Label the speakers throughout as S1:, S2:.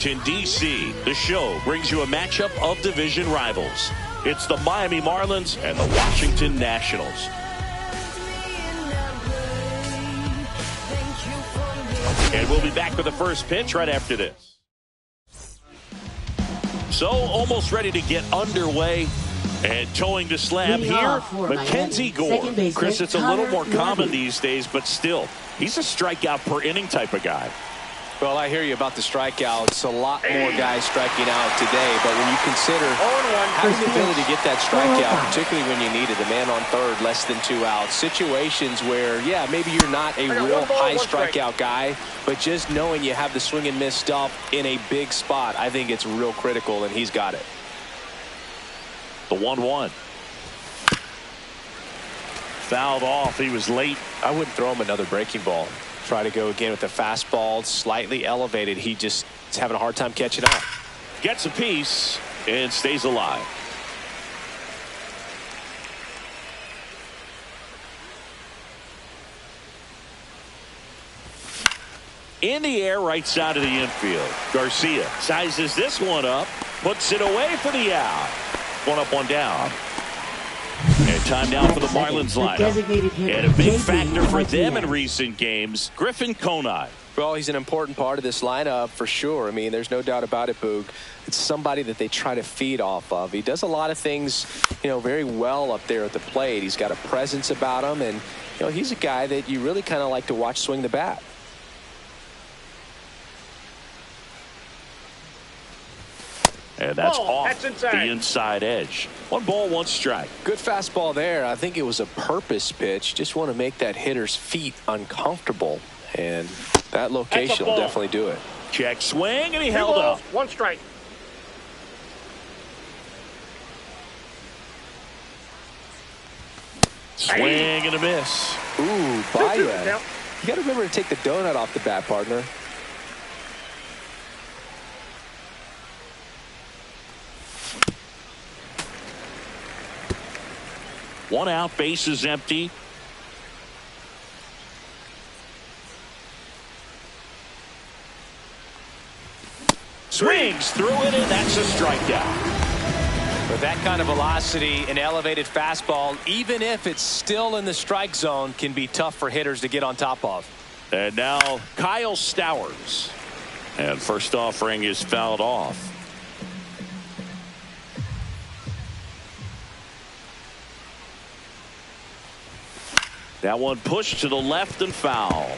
S1: D.C., the show brings you a matchup of division rivals. It's the Miami Marlins and the Washington Nationals. And we'll be back with the first pitch right after this. So, almost ready to get underway. And towing the slab here, Mackenzie Gore. Chris, it's a little more common these days, but still, he's a strikeout per inning type of guy.
S2: Well, I hear you about the strikeouts. A lot more guys striking out today, but when you consider having the ability to get that strikeout, particularly when you need it, the man on third, less than 2 outs, situations where, yeah, maybe you're not a real high strikeout guy, but just knowing you have the swing and miss stuff in a big spot, I think it's real critical, and he's got it.
S1: The 1-1. Fouled off. He was late.
S2: I wouldn't throw him another breaking ball. Try to go again with the fastball, slightly elevated. He just is having a hard time catching up.
S1: Gets a piece and stays alive. In the air, right side of the infield. Garcia sizes this one up, puts it away for the out. 1 up, 1 down. And time now for the Marlins lineup. And a big factor for them in recent games, Griffin Conine.
S2: Well, he's an important part of this lineup for sure. I mean, there's no doubt about it, Boog. It's somebody that they try to feed off of. He does a lot of things, very well up there at the plate. He's got a presence about him, and, he's a guy that you really kind of like to watch swing the bat.
S1: And that's off the inside edge. 1 ball, 1 strike.
S2: Good fastball there. I think it was a purpose pitch. Just want to make that hitter's feet uncomfortable. And that location will definitely do it.
S1: Check swing, and he held up.
S3: 1 strike.
S1: Swing and a miss.
S2: Ooh, Baya. You got to remember to take the donut off the bat, partner.
S1: One out, base is empty. Swings through it, and that's a strikeout.
S2: With that kind of velocity, an elevated fastball, even if it's still in the strike zone, can be tough for hitters to get on top of.
S1: And now Kyle Stowers. And first offering is fouled off. That one pushed to the left and foul.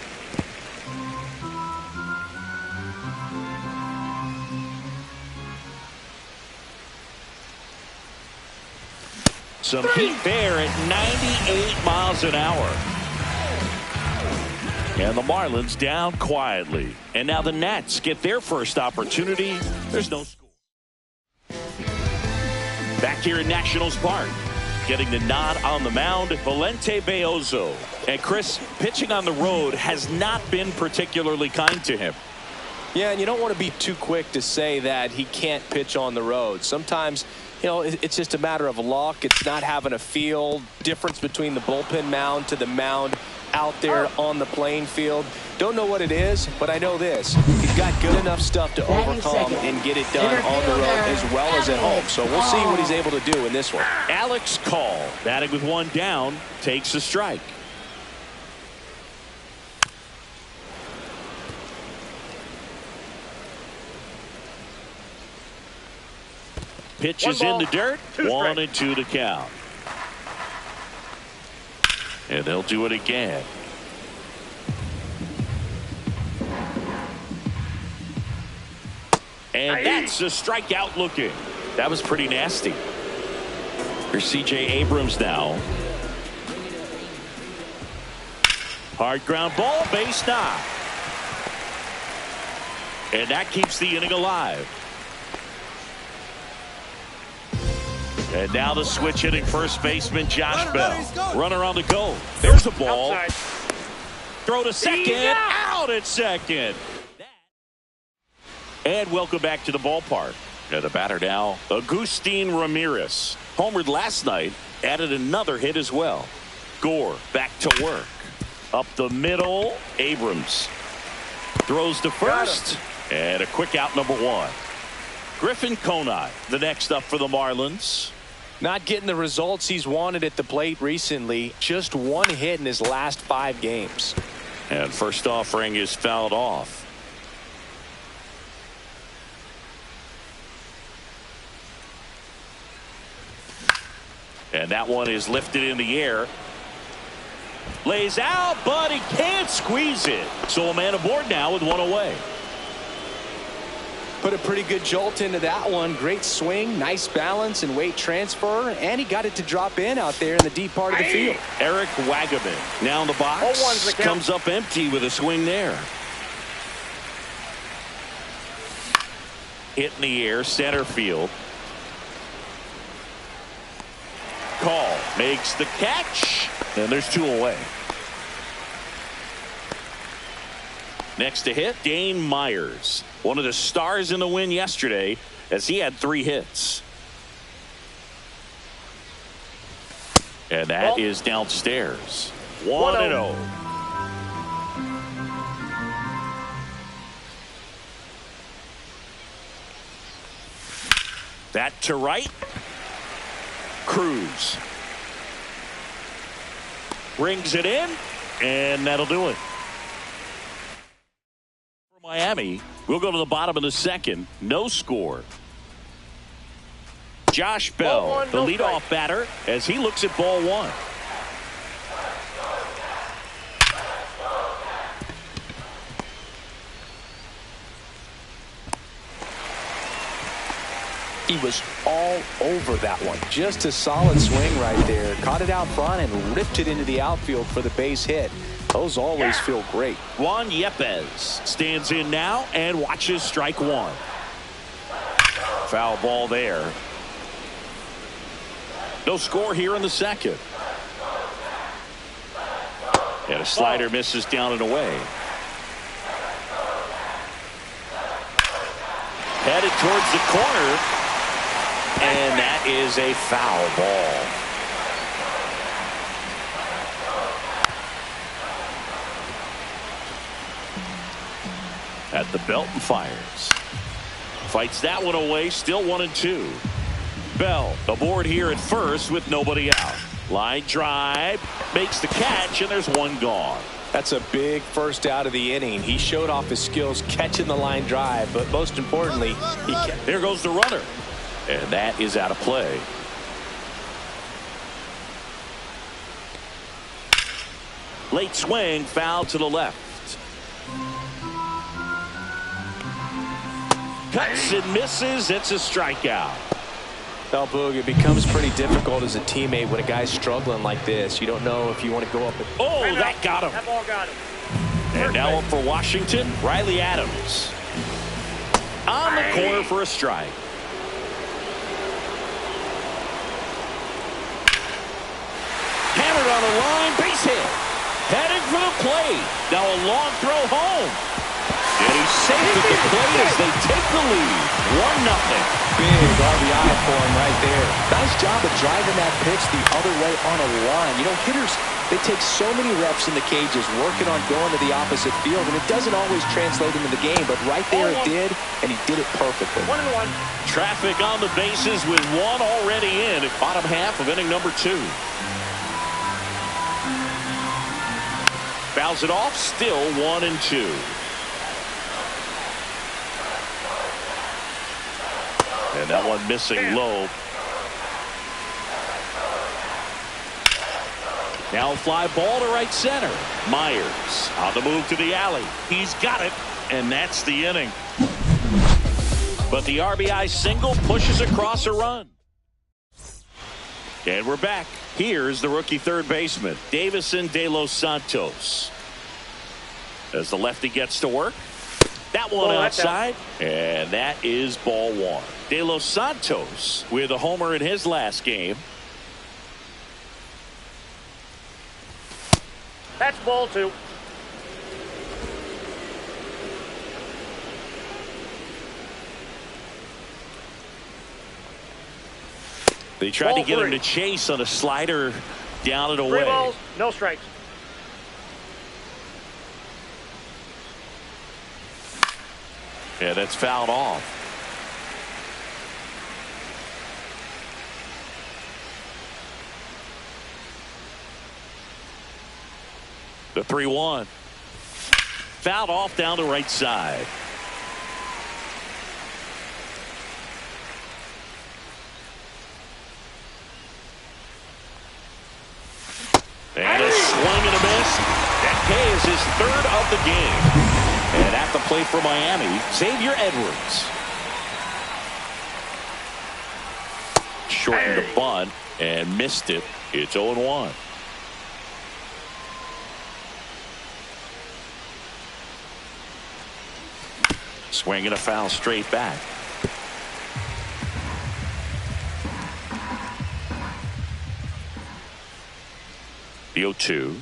S1: Some heat there at 98 miles an hour. And the Marlins down quietly. And now the Nats get their first opportunity. There's no score. Back here in Nationals Park. Getting the nod on the mound, Valente Beozo. And Chris, pitching on the road has not been particularly kind to him.
S2: Yeah, and you don't want to be too quick to say that he can't pitch on the road. Sometimes, it's just a matter of luck. It's not having a feel. Difference between the bullpen mound to the mound out there on the playing field. Don't know what it is, but I know this. He's got good enough stuff to overcome and get it done on the road as well as at home. So we'll see what he's able to do in this one.
S1: Alex Call, batting with 1 down, takes a strike. Pitch is in the dirt. 1 and 2 to count. And they'll do it again. And that's a strikeout looking. That was pretty nasty. Here's C.J. Abrams now. Hard ground ball, base knock. And that keeps the inning alive. And now the switch hitting first baseman Josh Bell. Runner on the go. There's the ball.
S3: Outside.
S1: Throw to second. Out at second. And welcome back to the ballpark. And the batter now, Agustin Ramirez. Homered last night, added another hit as well. Gore back to work. Up the middle, Abrams throws to first, And a quick out, number one. Griffin Conine, the next up for the Marlins.
S2: Not getting the results he's wanted at the plate recently. Just one hit in his last 5 games.
S1: And first offering is fouled off. And that one is lifted in the air. Lays out, but he can't squeeze it. So a man aboard now with one away.
S2: Put a pretty good jolt into that one. Great swing, nice balance and weight transfer, and he got it to drop in out there in the deep part of the field.
S1: Eric Wagaman now in the box. Comes up empty with a swing there. Hit in the air, center field. Call makes the catch, and there's 2 away. Next to hit, Dane Myers, one of the stars in the win yesterday, as he had 3 hits. And that is downstairs. 1-0. That to right. Cruz brings it in, and that'll do it. For Miami, we'll go to the bottom of the second. No score. Josh Bell, the leadoff batter, as he looks at ball 1.
S2: He was all over that one. Just a solid swing right there. Caught it out front and ripped it into the outfield for the base hit. Those always feel great.
S1: Juan Yepez stands in now and watches strike 1. Foul ball there. No score here in the second. And a slider misses down and away. Headed towards the corner. And that is a foul ball. At the belt and fires. Fights that one away. Still 1-2. Bell aboard here at first with nobody out. Line drive. Makes the catch, and there's 1 gone.
S2: That's a big first out of the inning. He showed off his skills catching the line drive, but most importantly,
S1: there goes the runner. And that is out of play. Late swing, foul to the left. Cuts and misses. It's a strikeout.
S2: Well, Boog, it becomes pretty difficult as a teammate when a guy's struggling like this. You don't know if you want to go up and...
S1: Oh, that got him.
S3: That ball got him.
S1: And now up for Washington, Riley Adams. On the corner for a strike. Hammered on the line, base hit. Headed for the plate. Now a long throw home. And he's safe at the plate as they take the lead. 1-0.
S2: Big RBI for him right there. Nice job of driving that pitch the other way on a line. You know, hitters, they take so many reps in the cages working on going to the opposite field, and it doesn't always translate into the game, but right there it did, and he did it perfectly.
S3: 1-1.
S1: Traffic on the bases with 1 already in at bottom half of inning number 2. Fouls it off, still 1-2. And that one missing low. Now a fly ball to right center. Myers on the move to the alley. He's got it, and that's the inning. But the RBI single pushes across a run. And we're back. Here's the rookie third baseman, Davison De Los Santos. As the lefty gets to work. That one outside, and that is ball 1. De Los Santos with a homer in his last game.
S3: That's ball 2.
S1: They tried to get him to chase on a slider down and away.
S3: 3 balls, no strikes.
S1: Yeah, that's fouled off. The 3-1. Fouled off down the right side. And a swing and a miss. That K is his third of the game. And at the plate for Miami, Xavier Edwards. Shortened the bunt and missed it. It's 0-1. Swinging a foul straight back. The 0-2.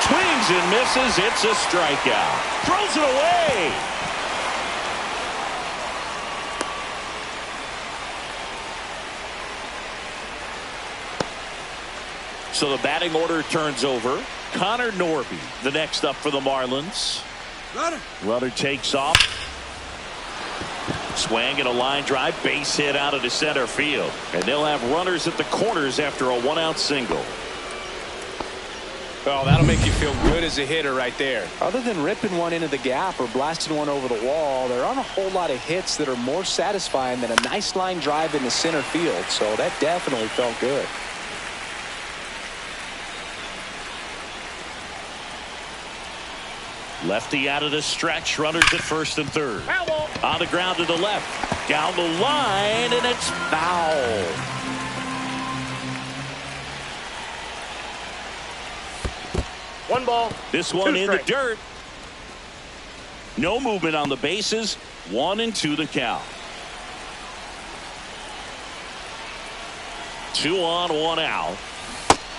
S1: Swings and misses. It's a strikeout. Throws it away. So the batting order turns over. Connor Norby, the next up for the Marlins. Runner takes off. Swing and a line drive, base hit out of the center field. And they'll have runners at the corners after a one-out single.
S2: Well, that'll make you feel good as a hitter right there. Other than ripping one into the gap or blasting one over the wall, there aren't a whole lot of hits that are more satisfying than a nice line drive in the center field. So that definitely felt good.
S1: Lefty out of the stretch. Runners at first and third.
S3: Foul.
S1: On the ground to the left. Down the line, and it's foul.
S3: One ball.
S1: This one
S3: Two
S1: in the
S3: strikes.
S1: dirt. No movement on the bases. 1-2 the count. 2 on, 1 out.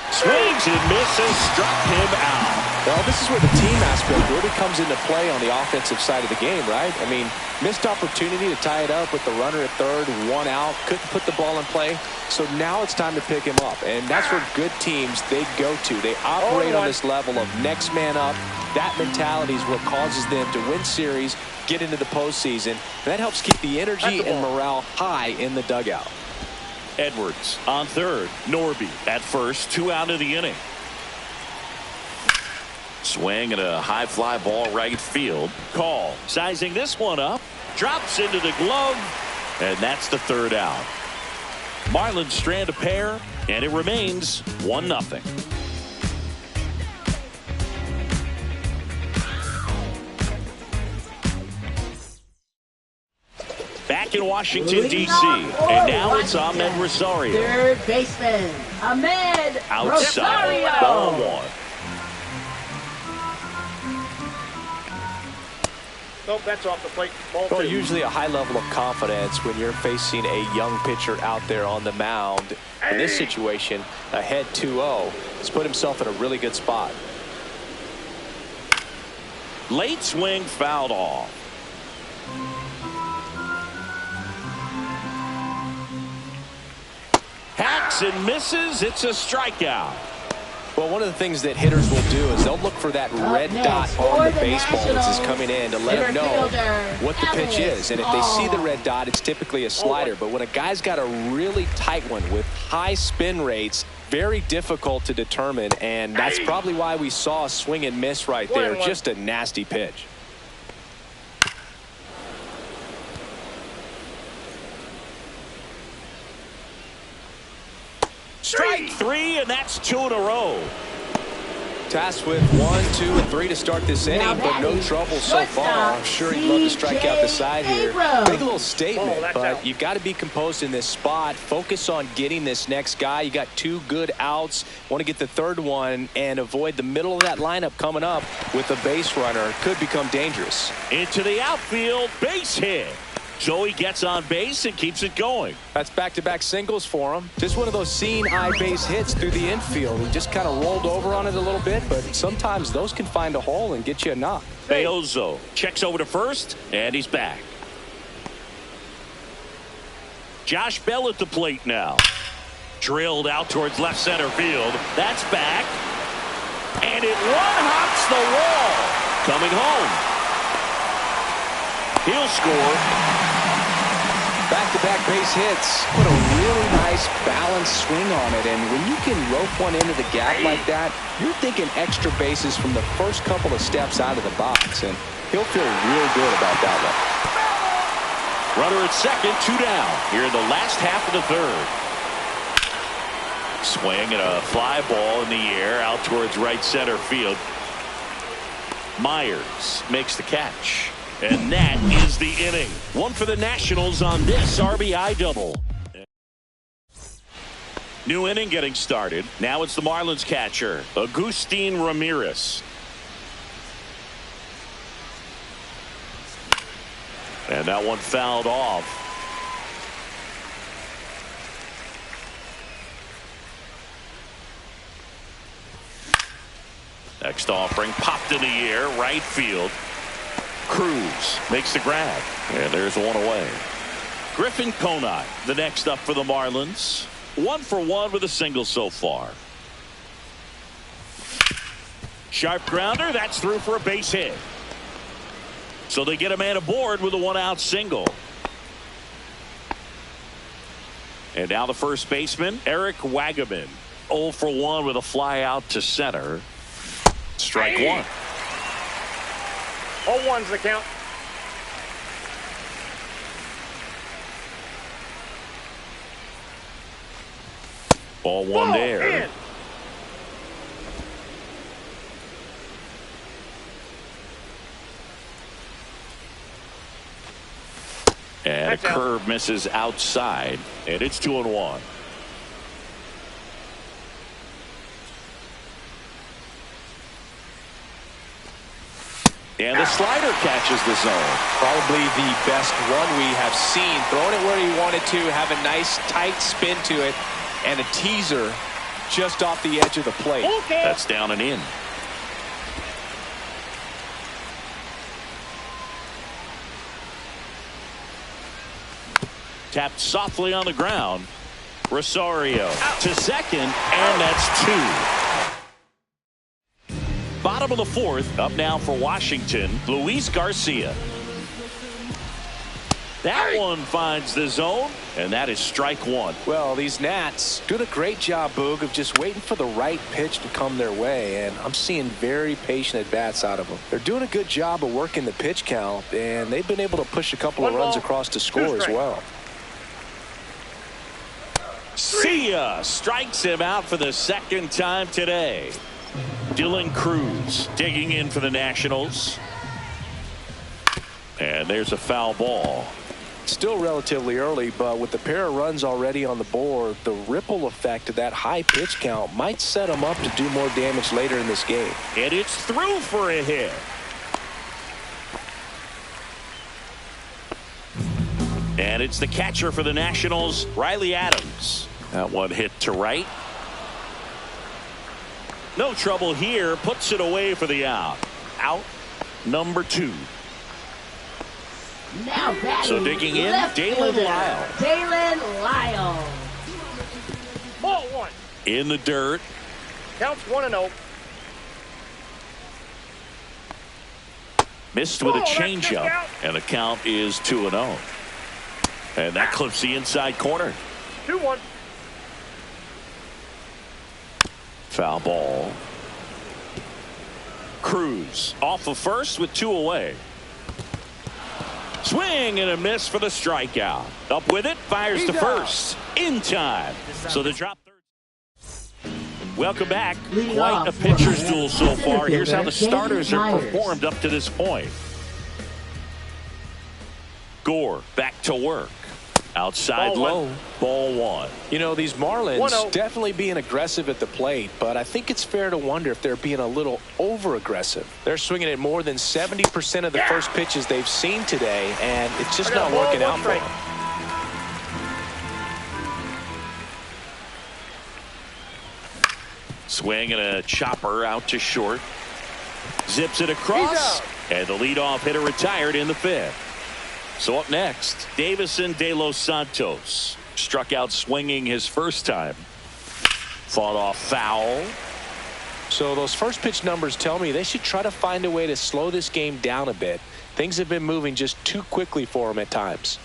S1: Swings and misses. Struck him out.
S2: Well, this is where the team aspect really comes into play on the offensive side of the game, right? I mean, missed opportunity to tie it up with the runner at third, 1 out, couldn't put the ball in play. So now it's time to pick him up, and that's where good teams, they go to. They operate on this level of next man up. That mentality is what causes them to win series, get into the postseason, and that helps keep the energy and morale high in the dugout.
S1: Edwards on third. Norby at first. 2 out of the inning. Swing and a high fly ball right field. Call. Sizing this one up. Drops into the glove. And that's the 3rd out. Marlins strand a pair. And it remains 1-0. Back in Washington, D.C. And now it's Ahmed Rosario.
S4: Third baseman, Ahmed
S1: Outside.
S4: Rosario.
S1: Ball 1.
S3: Nope, that's off the plate. Ball
S2: Well,
S3: 2.
S2: usually a high level of confidence when you're facing a young pitcher out there on the mound. In this situation, ahead 2-0, he's put himself in a really good spot.
S1: Late swing fouled off. Hacks and misses. It's a strikeout.
S2: Well, one of the things that hitters will do is they'll look for that red dot on the baseball as it's coming in to let them know what the pitch is. And if they see the red dot, it's typically a slider. But when a guy's got a really tight one with high spin rates, very difficult to determine. And that's probably why we saw a swing and miss right there. Just a nasty pitch.
S1: Strike 3, and that's 2 in a row.
S2: Tasked with 1, 2, and 3 to start this inning, but no trouble so far. I'm sure he'd love to strike out the side here. Make a little statement, but you've got to be composed in this spot. Focus on getting this next guy. You got 2 good outs. Want to get the 3rd one and avoid the middle of that lineup coming up with a base runner. Could become dangerous.
S1: Into the outfield, base hit. So he gets on base and keeps it going.
S2: That's back-to-back singles for him. Just one of those seeing eye base hits through the infield. He just kind of rolled over on it a little bit, but sometimes those can find a hole and get you a knock.
S1: Beozo checks over to first, and he's back. Josh Bell at the plate now. Drilled out towards left center field. That's back. And it one-hops the wall. Coming home. He'll score.
S2: Back-to-back base hits. Put a really nice balanced swing on it. And when you can rope one into the gap like that, you're thinking extra bases from the first couple of steps out of the box. And he'll feel real good about that one.
S1: Runner at second, 2 down here in the last half of the third. Swing and a fly ball in the air out towards right center field. Myers makes the catch. And that is the inning. One for the Nationals on this RBI double. New inning getting started. Now it's the Marlins catcher, Agustin Ramirez. And that one fouled off. Next offering popped in the air, right field. Cruz makes the grab, and there's one away. Griffin Conine, the next up for the Marlins. 1 for 1 with a single so far. Sharp grounder, that's through for a base hit. So they get a man aboard with a 1-out single. And now the first baseman, Eric Wagaman. 0 for 1 with a fly out to center. Strike one.
S3: 0-1's the count.
S1: Ball one there.
S3: In.
S1: And a curve misses outside, and it's 2-1. And the slider catches the zone.
S2: Probably the best one we have seen. Throwing it where he wanted to, have a nice tight spin to it, and a teaser just off the edge of the plate.
S3: Okay.
S1: That's down and in. Tapped softly on the ground. Rosario to second, and that's 2. Bottom of the fourth, up now for Washington, Luis Garcia. That one finds the zone, and that is strike one.
S2: Well, these Nats doing a great job, Boog, of just waiting for the right pitch to come their way, and I'm seeing very patient at-bats out of them. They're doing a good job of working the pitch count, and they've been able to push a couple of runs across to score as well.
S1: Sia strikes him out for the second time today. Dylan Cruz digging in for the Nationals. And there's a foul ball.
S2: Still relatively early, but with the pair of runs already on the board, the ripple effect of that high pitch count might set them up to do more damage later in this game.
S1: And it's through for a hit. And it's the catcher for the Nationals, Riley Adams. That one hit to right. No trouble here. Puts it away for the out. Out number 2.
S4: Now batting,
S1: So digging in, Dalen Lyle.
S4: Dalen Lyle.
S3: Ball 1.
S1: In the dirt.
S3: Counts 1-0.
S1: Missed with a
S3: that's
S1: changeup.
S3: out.
S1: And the count is 2-0. And that clips the inside corner.
S3: 2-1.
S1: Foul ball. Cruz off of first with 2 away. Swing and a miss for the strikeout. Up with it, fires to first. In time. So the drop third. Welcome back.
S4: Leading
S1: Quite
S4: off
S1: a pitcher's
S4: for
S1: duel so
S4: center
S1: far. Here's how the
S4: fielder,
S1: starters have
S4: Myers.
S1: performed up to this point. Gore back to work. Outside
S3: Ball
S1: low.
S3: one.
S1: Ball 1.
S2: You know, these Marlins
S3: 1-0.
S2: definitely being aggressive at the plate, but I think it's fair to wonder if they're being a little over-aggressive. They're swinging at more than 70% of the first pitches they've seen today, and it's just not working out for them.
S1: Swing and a chopper out to short. Zips it across. And the leadoff hitter retired in the 5th. So up next, Davison De Los Santos. Struck out swinging his first time. Fought off foul.
S2: So those first pitch numbers tell me they should try to find a way to slow this game down a bit. Things have been moving just too quickly for him at times.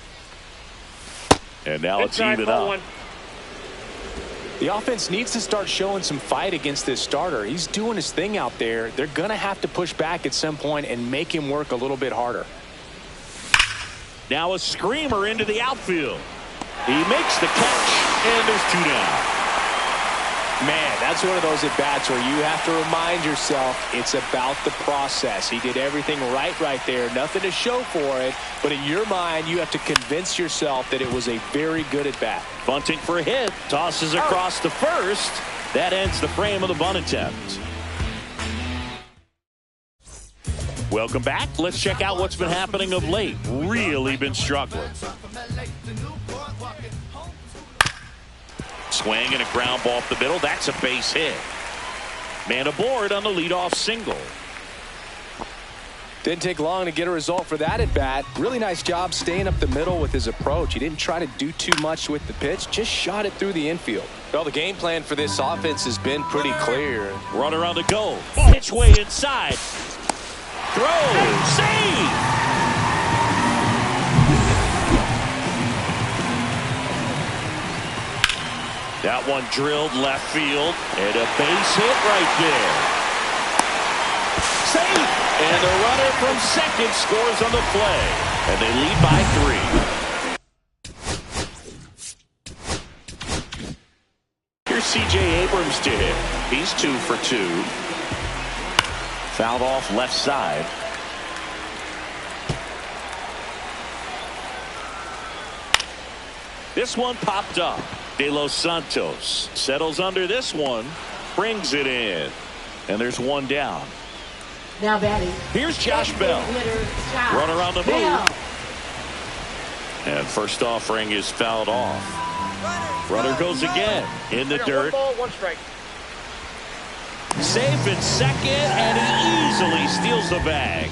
S1: And now it's
S3: Inside,
S1: even
S3: ball
S1: up.
S3: one.
S2: The offense needs to start showing some fight against this starter. He's doing his thing out there. They're going to have to push back at some point and make him work a little bit harder.
S1: Now a screamer into the outfield. He makes the catch, and there's 2 down.
S2: Man, that's one of those at-bats where you have to remind yourself it's about the process. He did everything right there. Nothing to show for it. But in your mind, you have to convince yourself that it was a very good at-bat.
S1: Bunting for a hit. Tosses across to first. That ends the frame of the bunt attempt. Welcome back. Let's check out what's been happening of late. Really been struggling. Swing and a ground ball up the middle. That's a base hit. Man aboard on the leadoff single.
S2: Didn't take long to get a result for that at bat. Really nice job staying up the middle with his approach. He didn't try to do too much with the pitch, just shot it through the infield. Well, the game plan for this offense has been pretty clear.
S1: Runner on the go. Pitch way inside. Throw. Save. That one drilled left field, and a base hit right there. Safe! And the runner from second scores on the play, and they lead by 3. Here's C.J. Abrams to hit. He's 2 for 2. Fouled off left side. This one popped up. De Los Santos settles under this one, brings it in, and there's 1 down.
S4: Now batting.
S1: Here's Josh Bell. Runner on the move. And first offering is fouled off. Runner goes again in the dirt.
S3: 1 ball, 1 strike.
S1: Safe in second, and he easily steals the bag.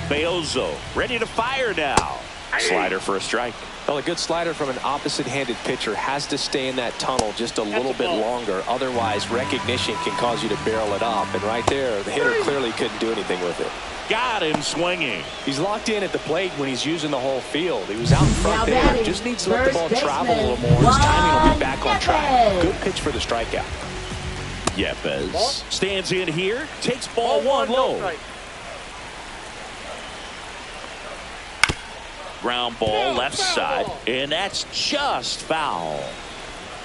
S1: Beozo ready to fire now. Slider for a strike.
S2: Well, a good slider from an opposite-handed pitcher has to stay in that tunnel just a little bit longer. Otherwise, recognition can cause you to barrel it up. And right there, the hitter clearly couldn't do anything with it.
S1: Got him swinging.
S2: He's locked in at the plate when he's using the whole field. He was out in front there. Just needs to let the ball travel a little more. His timing will be back on track. Good pitch for the strikeout.
S1: Yepes stands in here. Takes ball 1 low. Ground ball left side, and that's just foul.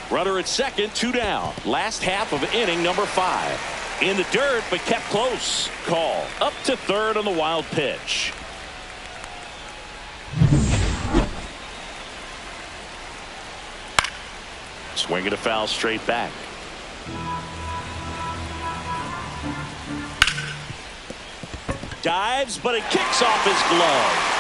S1: Runner at second, 2 down. Last half of inning number 5. In the dirt, but kept close. Call up to third on the wild pitch. Swinging a foul straight back. Dives, but it kicks off his glove.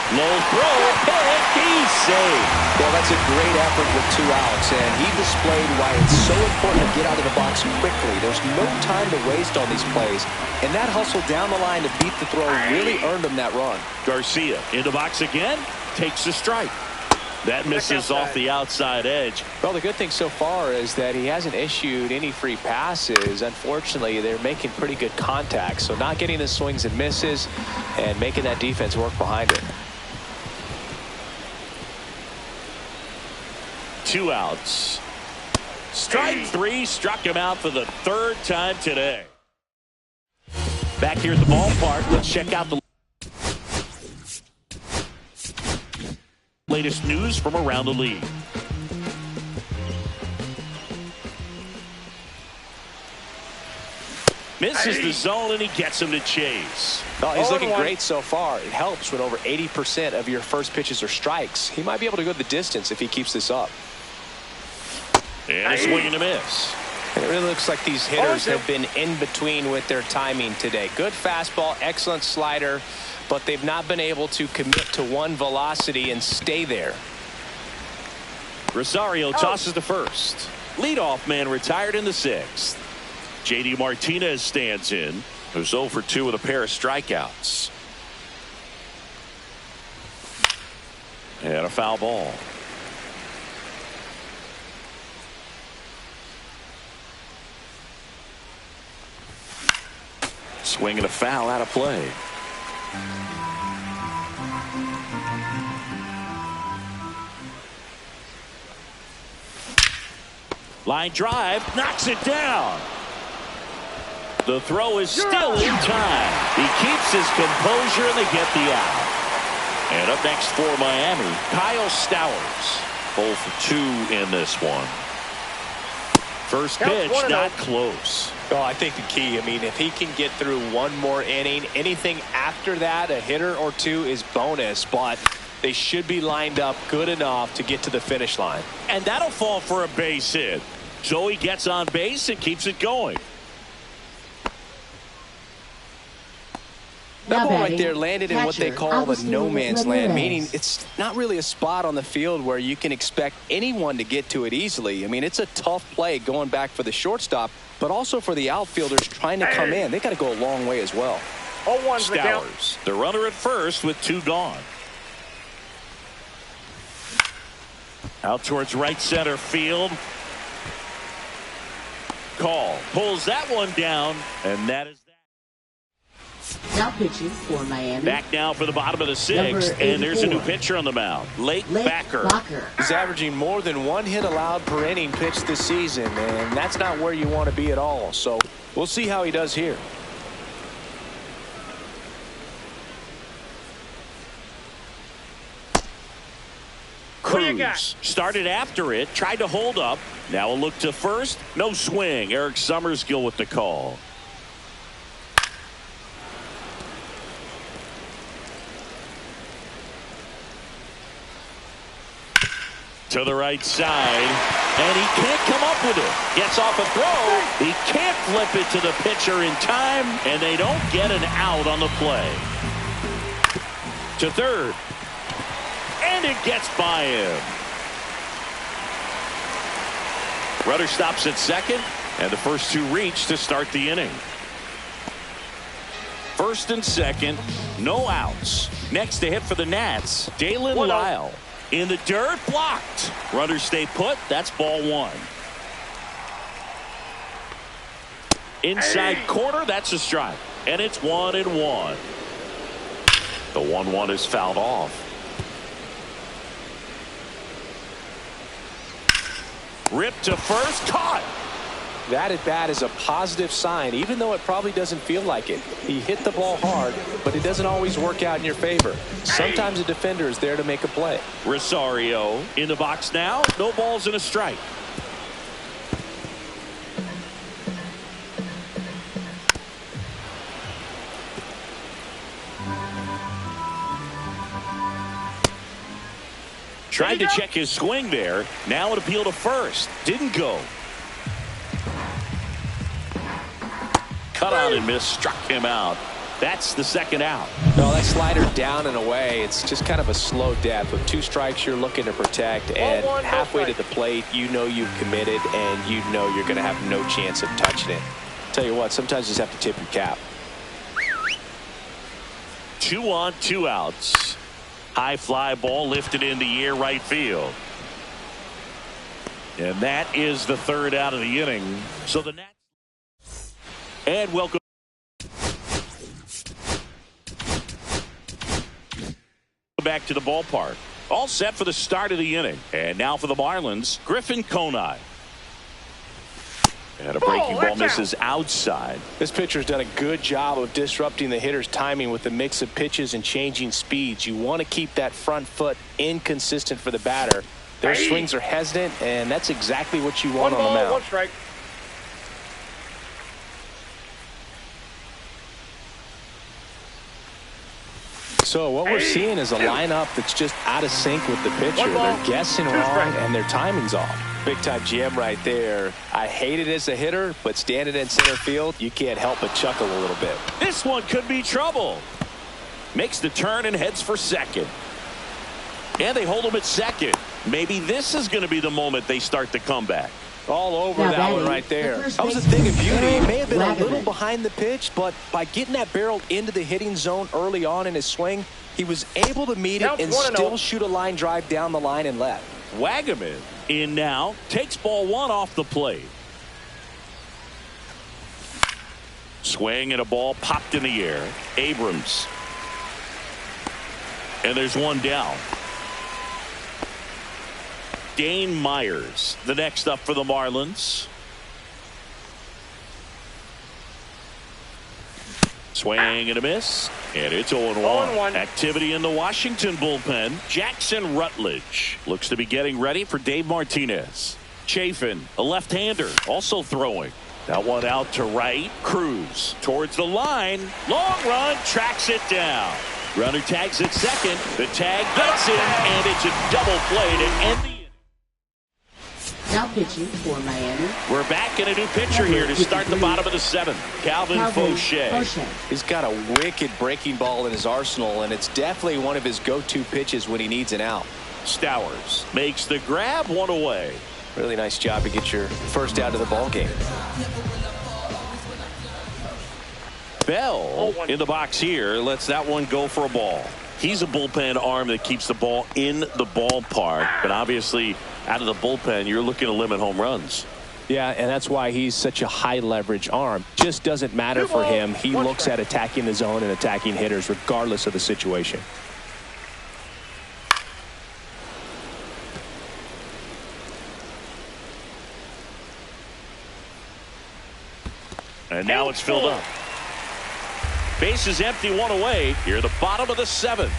S1: Low throw, pick, he's safe.
S2: Well, that's a great effort with 2 outs, and he displayed why it's so important to get out of the box quickly. There's no time to waste on these plays, and that hustle down the line to beat the throw really earned him that run.
S1: Garcia in the box again, takes a strike. That misses off the outside edge.
S2: Well, the good thing so far is that he hasn't issued any free passes. Unfortunately, they're making pretty good contact, so not getting the swings and misses and making that defense work behind it.
S1: 2 outs. Strike 3, struck him out for the 3rd time today. Back here at the ballpark, let's check out the latest news from around the league. Misses the zone, and he gets him to chase.
S2: Well, he's looking great so far. It helps when over 80% of your first pitches are strikes. He might be able to go the distance if he keeps this up.
S1: And a swing and a miss.
S2: And it really looks like these hitters have been in between with their timing today. Good fastball, excellent slider, but they've not been able to commit to one velocity and stay there.
S1: Rosario tosses to first. Leadoff man retired in the 6th. J.D. Martinez stands in, who's 0 for 2 with a pair of strikeouts. And a foul ball. swing and a foul out of play. Line drive, knocks it down. The throw is still in time. He keeps his composure and they get the out. And up next for Miami, Kyle Stowers. 0 for 2 in this one. First pitch, not close.
S2: Oh, I think the key, I mean, if he can get through one more inning, anything after that, a hitter or two is bonus, but they should be lined up good enough to get to the finish line.
S1: And that'll fall for a base hit. So he gets on base and keeps it going.
S2: That ball right there landed in what they call the no man's land, meaning it's not really a spot on the field where you can expect anyone to get to it easily. I mean, it's a tough play going back for the shortstop, but also for the outfielders trying to come in. They got to go a long way as well.
S3: 0-1's the count.
S1: Stowers, the runner at first with 2 gone. Out towards right center field. Call pulls that one down, and that is that.
S4: Now pitching for Miami.
S1: Back now for the bottom of the 6th, and there's a new pitcher on the mound, Lake Backer.
S2: He's averaging more than 1 hit allowed per inning pitched this season, and that's not where you want to be at all. So we'll see how he does here.
S1: Cruz started after it, tried to hold up. Now a look to first. No swing. Eric Summerskill with the call. To the right side, and he can't come up with it. Gets off a throw. He can't flip it to the pitcher in time, and they don't get an out on the play. To third. And it gets by him. Rudder stops at second, and the first 2 reach to start the inning. First and second, no outs. Next to hit for the Nats, Dalen Lyle. In the dirt, blocked. Runners stay put. That's ball 1. Inside corner, that's a strike. And it's 1-1. The 1-1 is fouled off. Ripped to first, caught.
S2: That at bat is a positive sign, even though it probably doesn't feel like it. He hit the ball hard, but it doesn't always work out in your favor. Sometimes a defender is there to make a play.
S1: Rosario in the box now. No balls and a strike. Tried to check his swing there. Now an appeal to first. Didn't go. Cut on and miss. Struck him out. That's the second out.
S2: No, that slider down and away. It's just kind of a slow death. With 2 strikes you're looking to protect, and halfway to the plate you know you've committed and you know you're going to have no chance of touching it. Tell you what, sometimes you just have to tip your cap.
S1: 2 on, 2 outs. High fly ball lifted in the air right field. And that is the 3rd out of the inning. So the Nats. And welcome back to the ballpark. All set for the start of the inning. And now for the Marlins, Griffin Conine. And a breaking ball misses outside.
S2: This pitcher's done a good job of disrupting the hitter's timing with the mix of pitches and changing speeds. You want to keep that front foot inconsistent for the batter. Their swings are hesitant, and that's exactly what you want on the mound.
S3: 1 strike.
S2: So what we're seeing is a lineup that's just out of sync with the pitcher. They're guessing wrong, and their timing's off. Big time GM right there. I hate it as a hitter, but standing in center field, you can't help but chuckle a little bit.
S1: This one could be trouble. Makes the turn and heads for second. And they hold him at second. Maybe this is going to be the moment they start the comeback.
S2: All over that one right there. That was a thing of beauty. He may have been a little behind the pitch, but by getting that barrel into the hitting zone early on in his swing, he was able to meet it and still shoot a line drive down the line and left.
S1: Wagaman in now, takes ball 1 off the plate. Swing and a ball popped in the air. Abrams. And there's one down. Dane Myers, the next up for the Marlins. Swing and a miss. And it's 0-1. Activity in the Washington bullpen. Jackson Rutledge looks to be getting ready for Dave Martinez. Chafin, a left-hander, also throwing. That one out to right. Cruz towards the line. Long run, tracks it down. Runner tags at second. The tag gets in, and it's a double play to end the inning.
S4: Now pitching for Miami.
S1: We're back in a new pitcher here to start the bottom of the seventh. Calvin Fauché.
S2: He's got a wicked breaking ball in his arsenal, and it's definitely one of his go-to pitches when he needs an out.
S1: Stowers makes the grab, one away.
S2: Really nice job to get your first out of the ball game.
S1: Bell in the box here lets that one go for a ball. He's a bullpen arm that keeps the ball in the ballpark, but obviously out of the bullpen you're looking to limit home runs.
S2: Yeah, and that's why he's such a high leverage arm. Just doesn't matter for him. He looks at attacking the zone and attacking hitters regardless of the situation.
S1: And now it's filled up. Base is empty, one away. Here at the bottom of the seventh.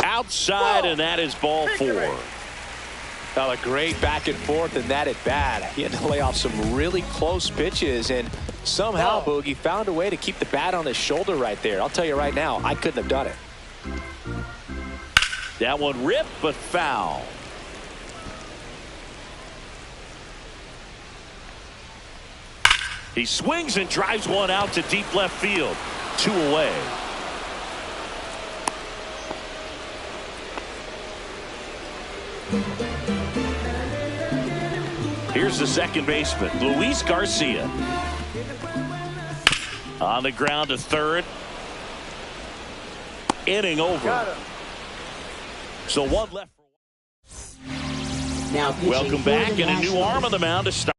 S1: Outside, and that is ball four.
S2: Now a great back and forth in that at bat. He had to lay off some really close pitches, and somehow Boogie found a way to keep the bat on his shoulder right there. I'll tell you right now, I couldn't have done it.
S1: That one ripped, but foul. He swings and drives one out to deep left field. Two away. Here's the second baseman, Luis Garcia. On the ground to third. Inning over. So one left.
S4: Now
S1: welcome back, and a new arm on the mound to start.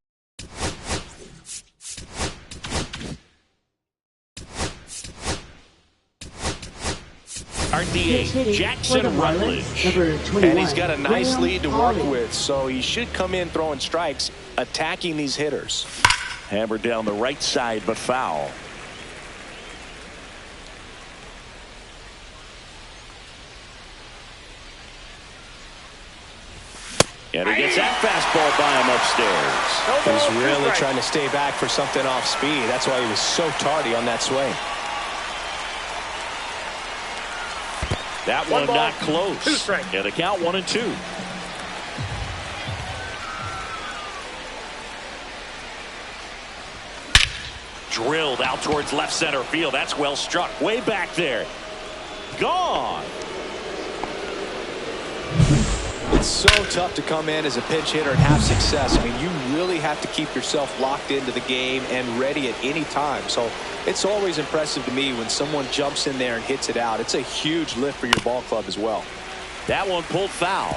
S1: RDA Jackson Rutledge.
S2: And he's got a nice lead to work with, so he should come in throwing strikes, attacking these hitters.
S1: Hammered down the right side, but foul. And he gets that fastball by him upstairs.
S2: He's really trying to stay back for something off speed. That's why he was so tardy on that swing.
S1: That one not close. And the count 1-2. Drilled out towards left center field. That's well struck. Way back there. Gone.
S2: It's so tough to come in as a pinch hitter and have success. I mean, you really have to keep yourself locked into the game and ready at any time. So it's always impressive to me when someone jumps in there and hits it out. It's a huge lift for your ball club as well.
S1: That one pulled foul.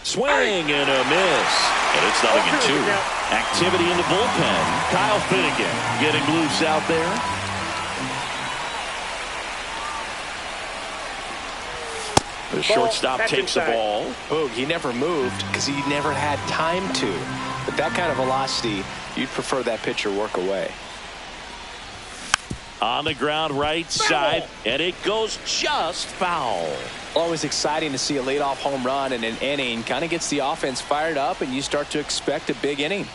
S1: Swing and a miss. And it's 0-2. Activity in the bullpen. Kyle Finnegan getting loose out there. The shortstop takes the ball.
S2: Boog, he never moved because he never had time to. But that kind of velocity, you'd prefer that pitcher work away.
S1: On the ground right side, and it goes just foul.
S2: Always exciting to see a leadoff home run in an inning. Kind of gets the offense fired up, and you start to expect a big inning.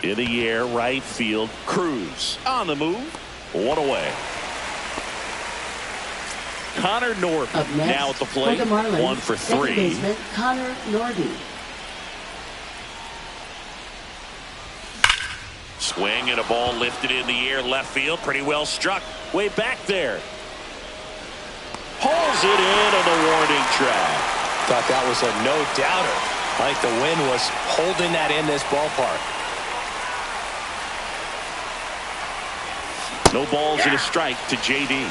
S1: In the air, right field. Cruz on the move. One away. Connor Norton now at the plate.
S4: For the Marlins,
S1: 1 for 3.
S4: Baseman, Connor Norton.
S1: Swing and a ball lifted in the air, left field, pretty well struck. Way back there. Pulls it in on the warning track.
S2: Thought that was a no-doubter. I think the wind was holding that in this ballpark.
S1: No balls and a strike to JD.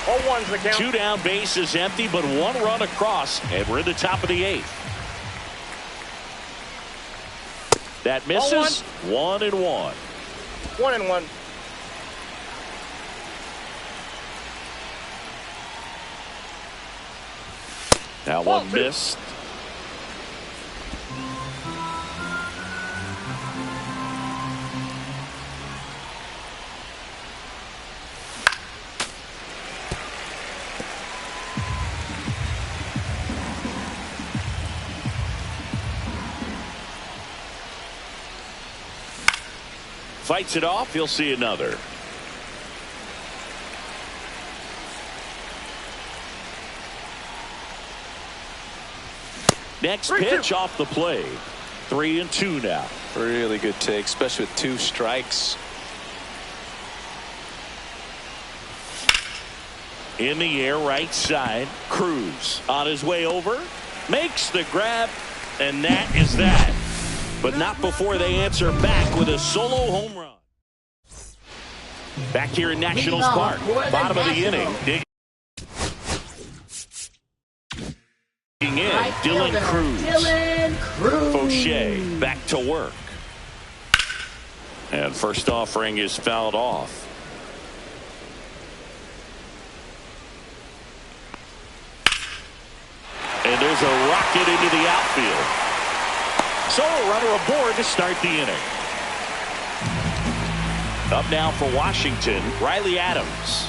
S3: All one's the count.
S1: 2 down, base is empty, but 1 run across, and we're in the top of the 8th. That misses. 1-1.
S3: 1-1.
S1: That one missed. Fights it off. He'll see another. Next pitch off the plate. 3-2 now.
S2: Really good take, especially with 2 strikes.
S1: In the air, right side. Cruz on his way over. Makes the grab. And that is that. But not before they answer back with a solo home run. Back here in Nationals Park. Bottom of the inning. Digging in. Dylan Cruz. Fauché back to work. And first offering is fouled off. And there's a rocket into the outfield. So a runner aboard to start the inning. Up now for Washington, Riley Adams.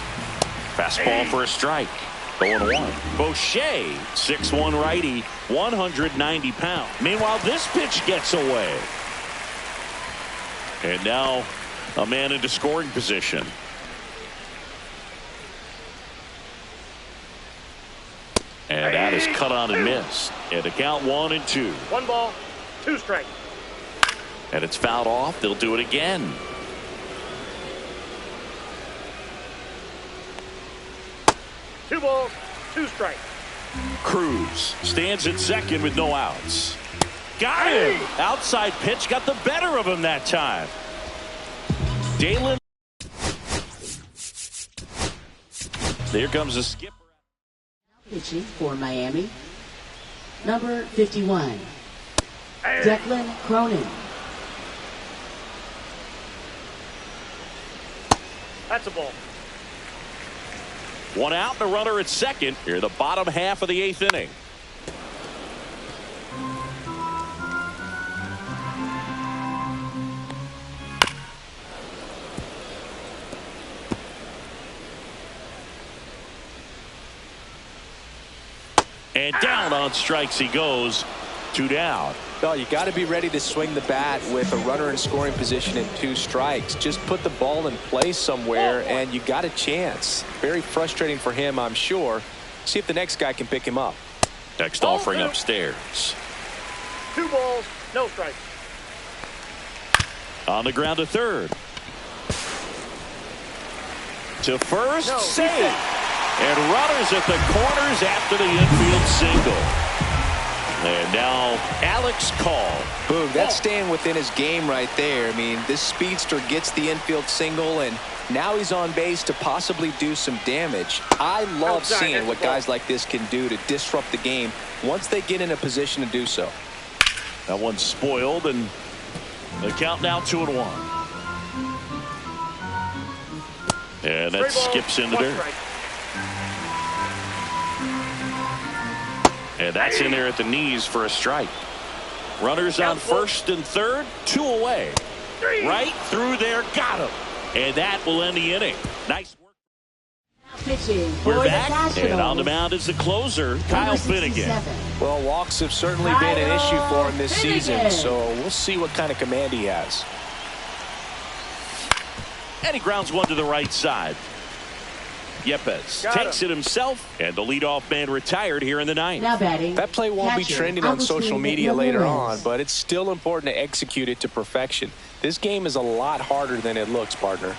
S1: Fastball for a strike. 0-1. Fauché, 6'1" righty, 190 pounds. Meanwhile, this pitch gets away. And now a man into scoring position. And that is cut on and missed. And the count 1-2.
S3: 1 ball, 2 strikes.
S1: And it's fouled off. They'll do it again.
S3: Two balls, 2 strikes.
S1: Cruz stands at second with no outs. Got him. Outside pitch got the better of him that time. Dalen. There comes a skipper.
S4: Pitching for Miami, number 51, Declan Cronin.
S3: That's a ball.
S1: 1 out and a runner at second. Here, the bottom half of the 8th inning. And down on strikes he goes. 2 down.
S2: No, you got to be ready to swing the bat with a runner in scoring position and 2 strikes. Just put the ball in play somewhere and you got a chance. Very frustrating for him, I'm sure. See if the next guy can pick him up.
S1: Next offering upstairs.
S3: 2 balls, no strikes.
S1: On the ground to third. To first,
S3: No,
S1: safe. And runners at the corners after the infield single. And now Alex Call.
S2: Boom, that's staying within his game right there. I mean, this speedster gets the infield single, and now he's on base to possibly do some damage. I love seeing what guys like this can do to disrupt the game once they get in a position to do so.
S1: That one's spoiled, and the count now 2-1. And that skips in the dirt. And that's in there at the knees for a strike. Runners on first and third, 2 away. Right through there, got him. And that will end the inning. Nice work. We're back, and on the mound is the closer, Kyle Finnegan.
S2: Well, walks have certainly been an issue for him this season, so we'll see what kind of command he has.
S1: And he grounds one to the right side. Yepes takes it himself, and the leadoff man retired here in the 9th.
S4: Now batting.
S2: That play won't be trending on social media later on, but it's still important to execute it to perfection. This game is a lot harder than it looks, partner.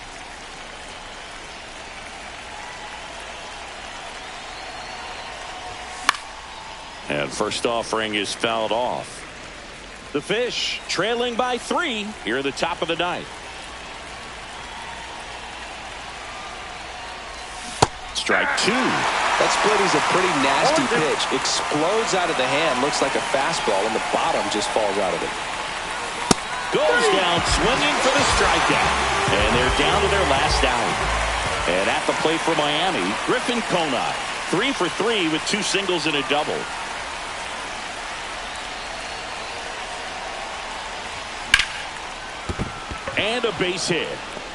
S1: And first offering is fouled off. The Fish trailing by 3 here at the top of the 9th. Strike 2.
S2: That split is a pretty nasty pitch. Explodes out of the hand. Looks like a fastball, and the bottom just falls out of it.
S1: Goes down swinging for the strikeout. And they're down to their last out. And at the plate for Miami, Griffin Conine. 3 for 3 with 2 singles and a double. And a base hit.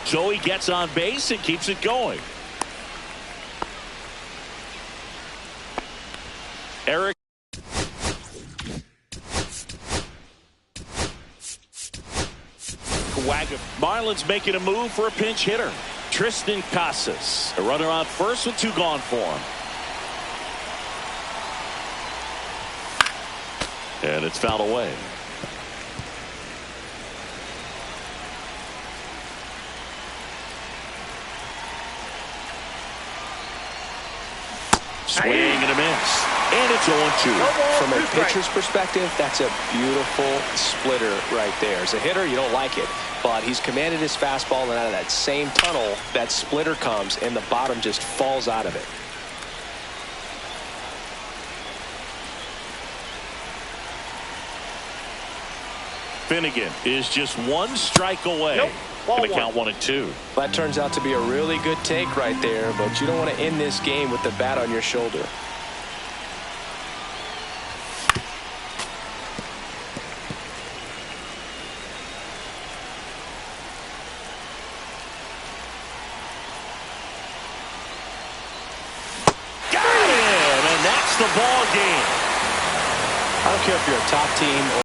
S1: So he gets on base and keeps it going. Eric Marlins making a move for a pinch hitter. Tristan Casas, a runner on first with 2 gone for him. And it's fouled away. Swing and a miss. And it's 0-2.
S2: From a pitcher's perspective, that's a beautiful splitter right there. As a hitter, you don't like it. But he's commanded his fastball, and out of that same tunnel, that splitter comes, and the bottom just falls out of it.
S1: Finnegan is just 1 strike away. Going to count 1-2.
S2: That turns out to be a really good take right there, but you don't want to end this game with the bat on your shoulder.
S1: Got him, and that's the ball game.
S2: I don't care if you're a top team or